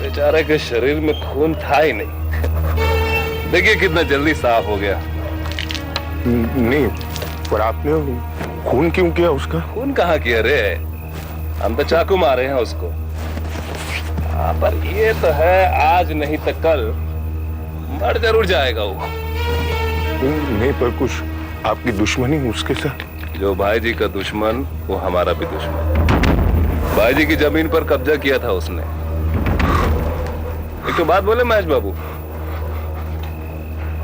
बेचारे के शरीर में खून था ही नहीं। देखिए कितना जल्दी साफ हो गया। नहीं, पर आपने खून क्यों किया उसका? खून कहाँ किया रे? हम तो चाकू मारे हैं उसको। पर ये तो है, आज नहीं तो कल मर जरूर जाएगा वो। नहीं, पर कुछ आपकी दुश्मनी उसके साथ? जो भाई जी का दुश्मन वो हमारा भी दुश्मन। भाई जी की जमीन पर कब्जा किया था उसने। एक तो बात बोले महेश बाबू,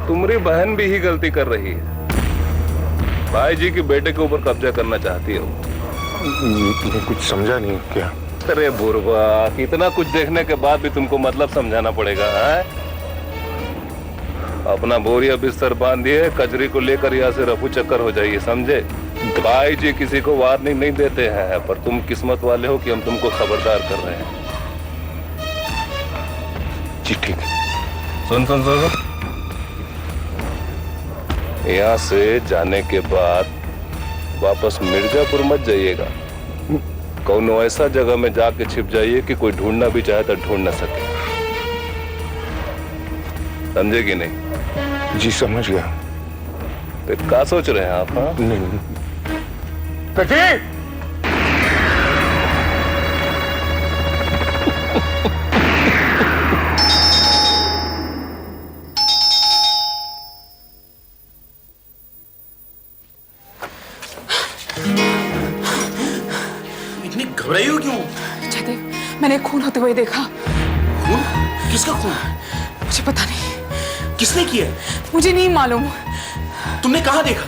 तुम्हारी बहन भी ही गलती कर रही है। भाई जी के बेटे के ऊपर कब्जा करना चाहती है वो। मैं कुछ समझा नहीं। क्या? अरे बुरबा, इतना कुछ देखने के बाद भी तुमको मतलब समझाना पड़ेगा है? अपना बोरिया बिस्तर बांधिए, कजरी को लेकर यहाँ से रफू चक्कर हो जाइए, समझे? भाई जी किसी को वार्निंग नहीं देते हैं, पर तुम किस्मत वाले हो कि हम तुमको खबरदार कर रहे हैं। जी ठीक है। सुन सुन सुन, यहाँ से जाने के बाद वापस मिर्जापुर मत जाइएगा। कौनो ऐसा जगह में जाके छिप जाइए कि कोई ढूंढना भी चाहे तो ढूंढ ना सके। समझे कि नहीं? जी समझ गया। फिर क्या सोच रहे हैं आप? हाँ, नहीं। कटी! इतनी घबराई हो क्यों? जयदेव, मैंने खून होते हुए देखा। खून? किसका खून? मुझे पता नहीं। किसने किया? मुझे नहीं मालूम। तुमने कहाँ देखा?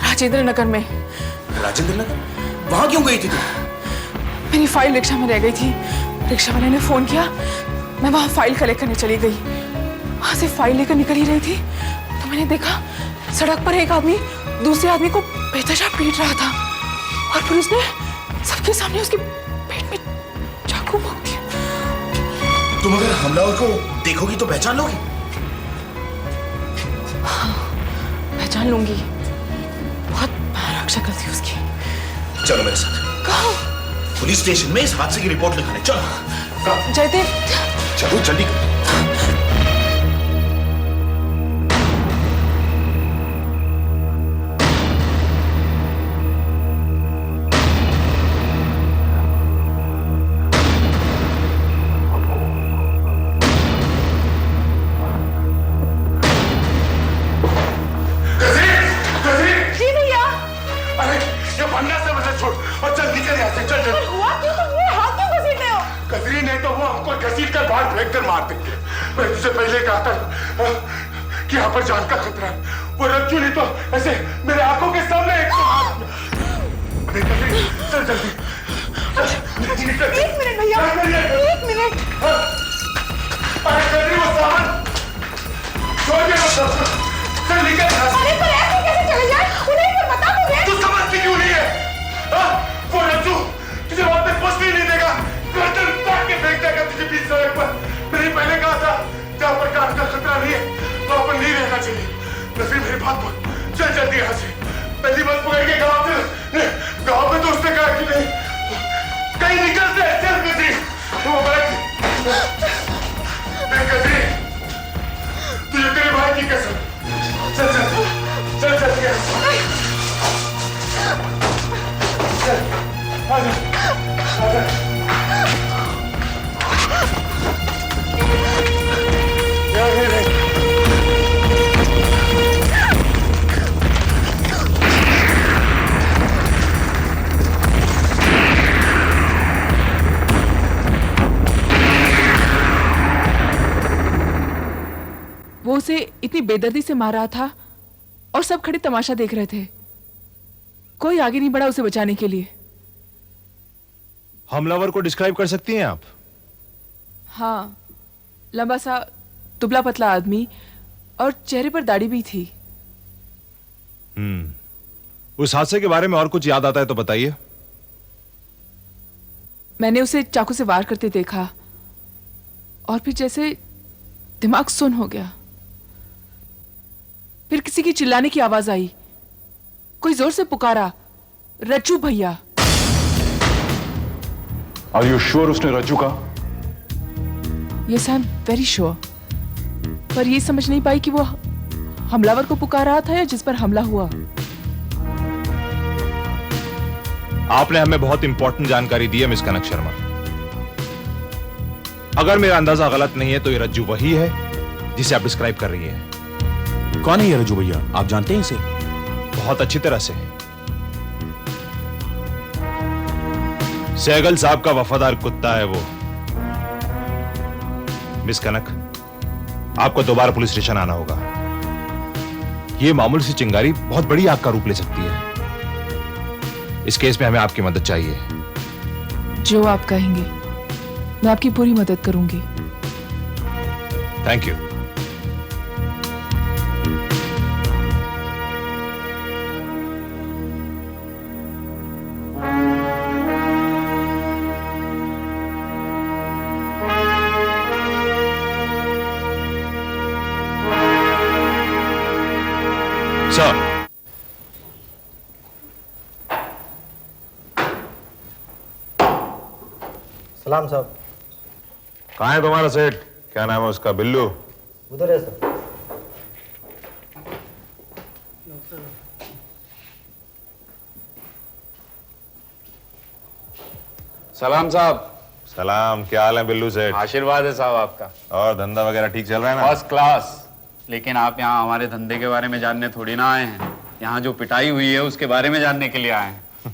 राजेंद्र नगर में। राजेंद्र नगर? वहां क्यों गई थी तुम? मेरी फाइल रिक्शा में रह गई थी। रिक्शा वाले ने फोन किया, मैं वहां फाइल कलेक्ट करने चली गई। वहां से फाइल लेकर निकल ही रही थी तो मैंने देखा सड़क पर एक आदमी दूसरे आदमी को बेतहाशा पीट रहा था और फिर उसने सबके सामने उसके पेट में चाकू भोंक दिया। तुम अगर हमलावर को देखोगी तो पहचान लोगी? हाँ, पहचान लूंगी। बहुत भयानक शक्ल थी उसकी। चलो मेरे साथ। कहाँ? पुलिस स्टेशन में इस हादसे की रिपोर्ट लिखाने। चलो जयदेव, चलो जल्दी करो। कि यहाँ पर जान का खतरा है। वो रज्जू नहीं तो ऐसे मेरे आंखों के सामने एक चल जल्दी। एक मिनट भैया, एक मिनट। अरे कदरी, वो सामान छोड़ दे, वो चल निकल यहाँ से। अरे पर ऐसे कैसे चले जाए? उन्हें एक बार बता दोगे? तू समझती क्यों नहीं है? वो रज्जू तुझे वहां पे कुछ नहीं देगा, गर्दन काट के फेंक देगा तुझे बीच सड़क पर। मैंने पहले कहा था जहाँ पर जान का खतरा नहीं है वहां पर नहीं रहना चाहिए। नफी मेरी बात बोल, चल जल्दी यहाँ से। पहली बात पकड़ के गाँव में तो उसने कहा कि नहीं कहीं निकलते हैं। चल कदरी, वो कदरी, तुझे तेरे भाई की कसम। चल चल चल चल चल आजा आजा। वो उसे इतनी बेदर्दी से मार रहा था और सब खड़े तमाशा देख रहे थे। कोई आगे नहीं बढ़ा उसे बचाने के लिए। हमलावर को डिस्क्राइब कर सकती हैं आप? हाँ, लंबा सा दुबला पतला आदमी और चेहरे पर दाढ़ी भी थी। उस हादसे के बारे में और कुछ याद आता है तो बताइए। मैंने उसे चाकू से वार करते देखा और फिर जैसे दिमाग सुन्न हो गया। फिर किसी की चिल्लाने की आवाज आई। कोई जोर से पुकारा, रज्जू भैया। आर यू श्योर उसने रज्जू का? Yes I am very sure, पर ये समझ नहीं पाई कि वो हमलावर को पुकार रहा था या जिस पर हमला हुआ। आपने हमें बहुत इंपॉर्टेंट जानकारी दी है मिस कनक शर्मा। अगर मेरा अंदाजा गलत नहीं है तो ये रज्जू वही है जिसे आप डिस्क्राइब कर रही है। कौन है ये रज्जू भैया, आप जानते हैं इसे? बहुत अच्छी तरह से। सहगल साहब का वफादार कुत्ता है वो। मिस कनक, आपको दोबारा पुलिस स्टेशन आना होगा। ये मामूली सी चिंगारी बहुत बड़ी आग का रूप ले सकती है। इस केस में हमें आपकी मदद चाहिए। जो आप कहेंगे, मैं आपकी पूरी मदद करूंगी। Thank you. सर, सलाम साहब। कहाँ है तुम्हारा सेठ? क्या नाम है उसका? बिल्लू? उधर है सर। सलाम साहब। सलाम। क्या हाल है बिल्लू सेठ? आशीर्वाद है साहब आपका। और धंधा वगैरह ठीक चल रहा है ना? First class. लेकिन आप यहाँ हमारे धंधे के बारे में जानने थोड़ी ना आए हैं, यहाँ जो पिटाई हुई है उसके बारे में जानने के लिए आए हैं।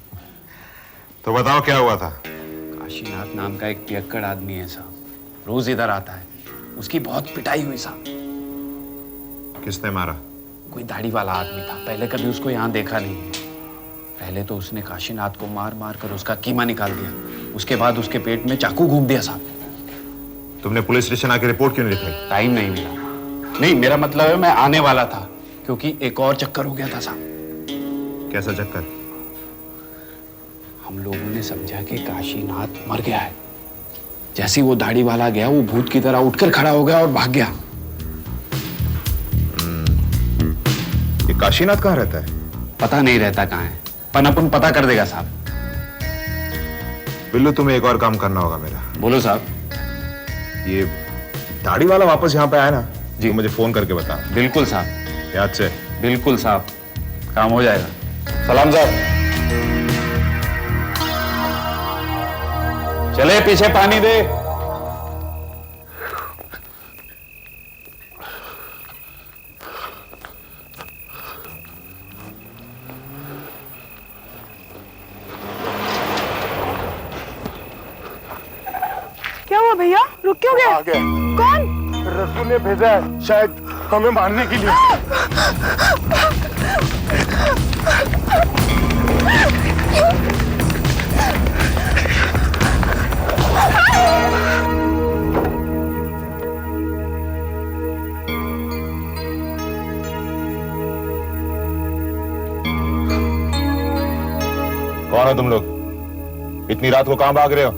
तो बताओ क्या हुआ था? काशीनाथ नाम का एक पियक्कड़ आदमी है साहब, रोज इधर आता है। उसकी बहुत पिटाई हुई साहब। किसने मारा? कोई दाढ़ी वाला आदमी था, पहले कभी उसको यहाँ देखा नहीं है। पहले तो उसने काशीनाथ को मार मार कर उसका कीमा निकाल दिया, उसके बाद उसके पेट में चाकू घूम दिया साहब। तुमने पुलिस स्टेशन आके रिपोर्ट क्यों नहीं लिखाई? टाइम नहीं मिला। नहीं, मेरा मतलब है मैं आने वाला था, क्योंकि एक और चक्कर हो गया था साहब। कैसा चक्कर? हम लोगों ने समझा कि काशीनाथ मर गया है। जैसे ही वो दाढ़ी वाला गया, वो भूत की तरह उठकर खड़ा हो गया और भाग गया। ये काशीनाथ कहाँ रहता है? पता नहीं रहता कहाँ है, पर अपन पता कर देगा साहब। बिल्लू, तुम्हें एक और काम करना होगा मेरा। बोलो साहब। ये दाढ़ी वाला वापस यहाँ पे आया ना जी। तो मुझे फोन करके बता। बिल्कुल साहब, याद से। बिल्कुल साहब, काम हो जाएगा। सलाम साहब। चले पीछे पानी दे। क्या हुआ भैया, रुक क्यों गए? आ गया। कौन? रसूल ने भेजा है, शायद हमें मारने के लिए। कौन हो तुम लोग? इतनी रात को कहां भाग रहे हो?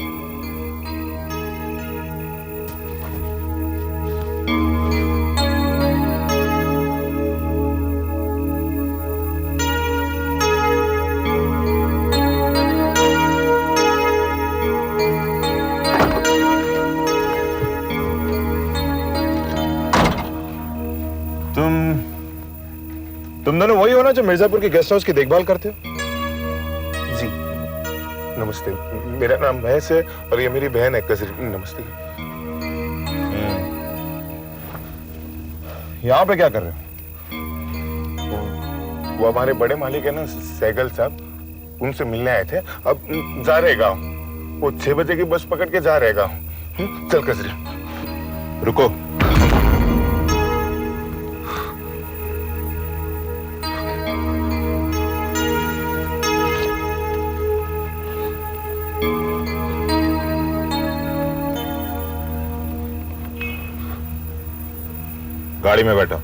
तुम दोनों वही हो ना जो मिर्जापुर के गेस्ट हाउस की देखभाल करते हो? जी नमस्ते, मेरा नाम महेश है और ये मेरी बहन है कजरी। नमस्ते। यहाँ पे क्या कर रहे हो? वो हमारे बड़े मालिक है ना सहगल साहब, उनसे मिलने आए थे। अब जा रहे गाँव, वो 6 बजे की बस पकड़ के जा रहे गाँव। चल कजरी। रुको। गाड़ी में बैठो।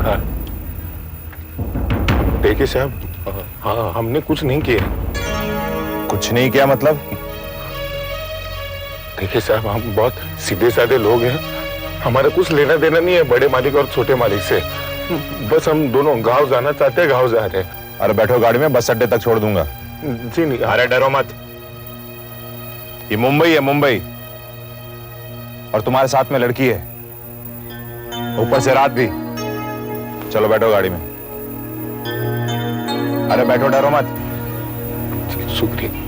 हाँ देखिए साहब, हाँ हमने कुछ नहीं किया। कुछ नहीं किया मतलब? देखिए साहब, हम बहुत सीधे साधे लोग हैं, हमारा कुछ लेना देना नहीं है बड़े मालिक और छोटे मालिक से। बस हम दोनों गांव जाना चाहते हैं, गांव जा रहे हैं। अरे बैठो गाड़ी में, बस अड्डे तक छोड़ दूंगा। जी नहीं। अरे डरो मत, ये मुंबई है, मुंबई। और तुम्हारे साथ में लड़की है, ऊपर से रात भी। चलो बैठो गाड़ी में। अरे बैठो, डरो मत। शुक्रिया।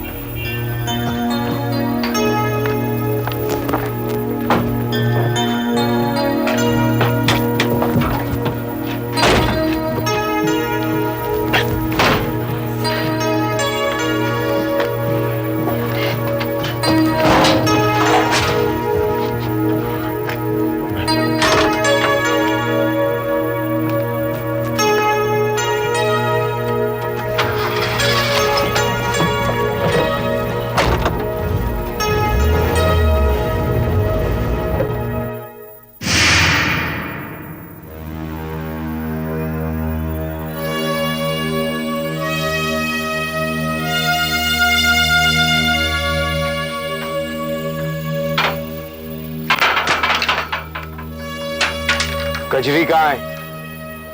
कजरी कहाँ है?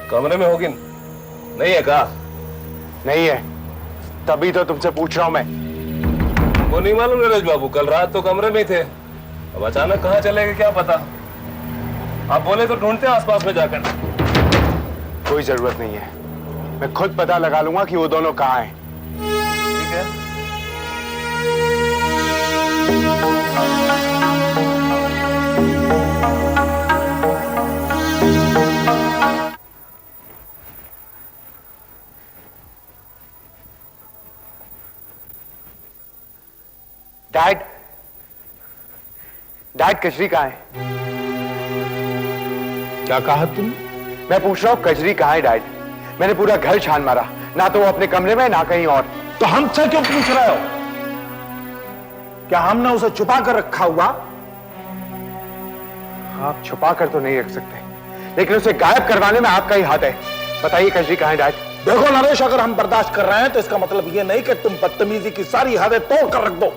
कमरे में होगी। नहीं है कहा? नहीं है, तभी तो तुमसे पूछ रहा हूं मैं। वो नहीं मालूम नरेश बाबू, कल रात तो कमरे में ही थे, अब अचानक कहाँ चले गए क्या पता। आप बोले तो ढूंढते हैं आसपास में जाकर। कोई जरूरत नहीं है, मैं खुद पता लगा लूंगा कि वो दोनों कहाँ हैं। ठीक है। डैड, डैड कजरी कहाँ है? क्या कहा तुम? मैं पूछ रहा हूँ कजरी कहाँ है डैड? मैंने पूरा घर छान मारा, ना तो वो अपने कमरे में ना कहीं और। तो हमसे क्यों पूछ रहे हो? क्या हमने उसे छुपा कर रखा हुआ? आप छुपा कर तो नहीं रख सकते, लेकिन उसे गायब करवाने में आपका ही हाथ है। बताइए कजरी कहाँ है डैड? देखो नरेश, अगर हम बर्दाश्त कर रहे हैं तो इसका मतलब यह नहीं कि तुम बदतमीजी की सारी हदें तोड़ कर रख दो।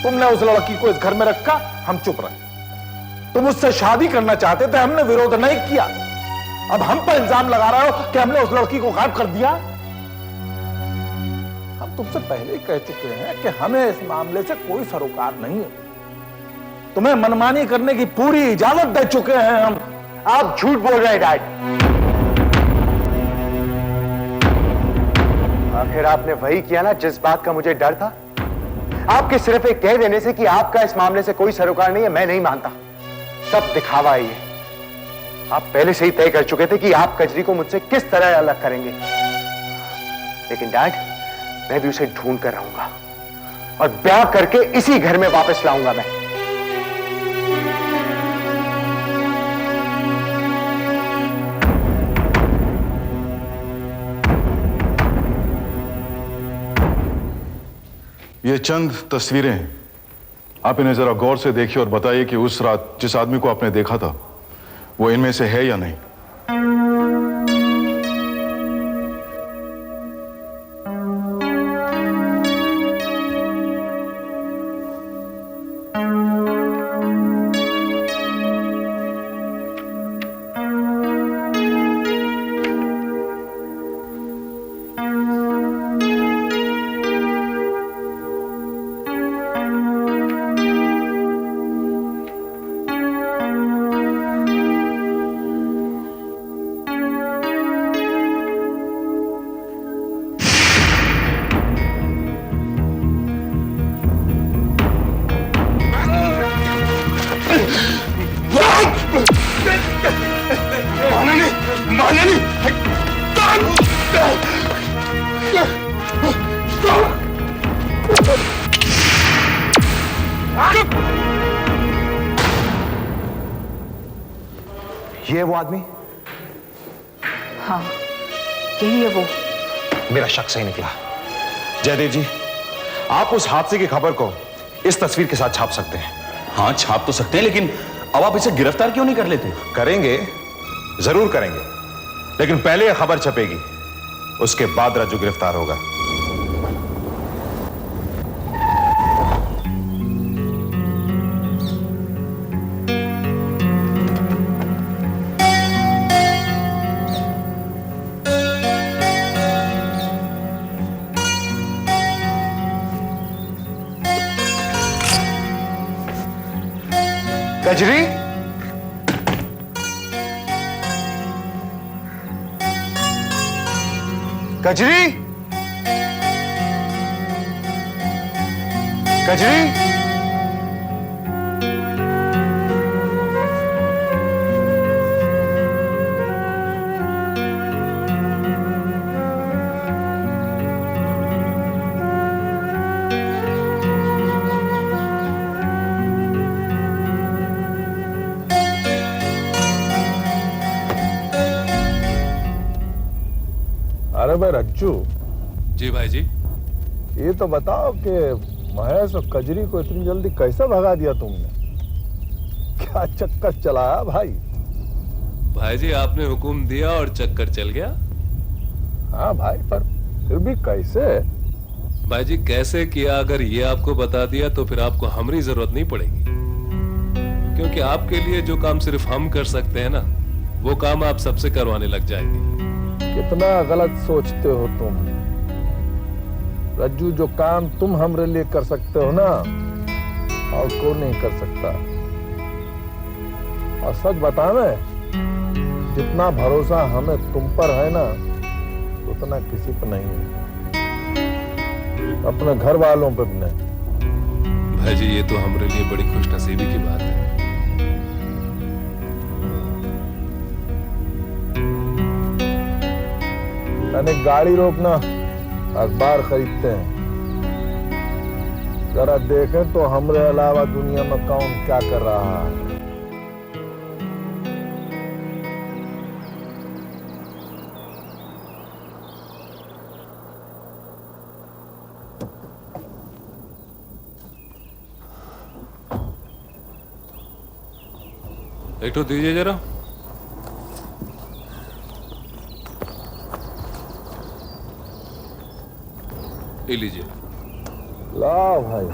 तुमने उस लड़की को इस घर में रखा, हम चुप रहे। तुम उससे शादी करना चाहते थे, हमने विरोध नहीं किया। अब हम पर इल्जाम लगा रहे हो कि हमने उस लड़की को गायब कर दिया। हम तुमसे पहले ही कह चुके हैं कि हमें इस मामले से कोई सरोकार नहीं है। तुम्हें मनमानी करने की पूरी इजाजत दे चुके हैं हम। आप झूठ बोल रहे हैं डैड। आखिर आपने वही किया ना जिस बात का मुझे डर था। आपके सिर्फ एक कह देने से कि आपका इस मामले से कोई सरोकार नहीं है, मैं नहीं मानता। सब दिखावा है ये। आप पहले से ही तय कर चुके थे कि आप कजरी को मुझसे किस तरह अलग करेंगे। लेकिन डैड, मैं भी उसे ढूंढ कर रहूंगा और ब्याह करके इसी घर में वापस लाऊंगा मैं। ये चंद तस्वीरें हैं, आप इन्हें जरा गौर से देखिए और बताइए कि उस रात जिस आदमी को आपने देखा था वो इनमें से है या नहीं। ये वो आदमी? हाँ, यही है वो। मेरा शक सही निकला। जयदेव जी, आप उस हादसे की खबर को इस तस्वीर के साथ छाप सकते हैं। हाँ छाप तो सकते हैं, लेकिन अब आप इसे गिरफ्तार क्यों नहीं कर लेते? करेंगे, जरूर करेंगे, लेकिन पहले यह खबर छपेगी, उसके बाद राजू गिरफ्तार होगा। कजरी, कजरी, कजरी। अरे भाई रज्जू, जी भाई जी। ये तो बताओ कि महेश और कजरी को इतनी जल्दी कैसे भगा दिया तुमने? क्या चक्कर चलाया भाई? भाई जी आपने हुक्म दिया और चक्कर चल गया। हाँ भाई, पर फिर भी कैसे? भाई जी कैसे किया अगर ये आपको बता दिया तो फिर आपको हमारी जरूरत नहीं पड़ेगी, क्योंकि आपके लिए जो काम सिर्फ हम कर सकते हैं ना, वो काम आप सबसे करवाने लग जाएंगे। कितना गलत सोचते हो तुम रज्जू। जो काम तुम हमरे लिए कर सकते हो ना, और कौन नहीं कर सकता। और सच बतावे, जितना भरोसा हमें तुम पर है ना, उतना किसी पर नहीं है, अपने घर वालों पर भी नहीं। भाई जी ये तो हमारे लिए बड़ी खुशनसीबी की बात है। मैंने गाड़ी रोकना, अखबार खरीदते हैं, जरा देखें तो हमरे अलावा दुनिया में कौन क्या कर रहा है। एक तो दीजिए जरा। ये लीजिए। लाओ भाई।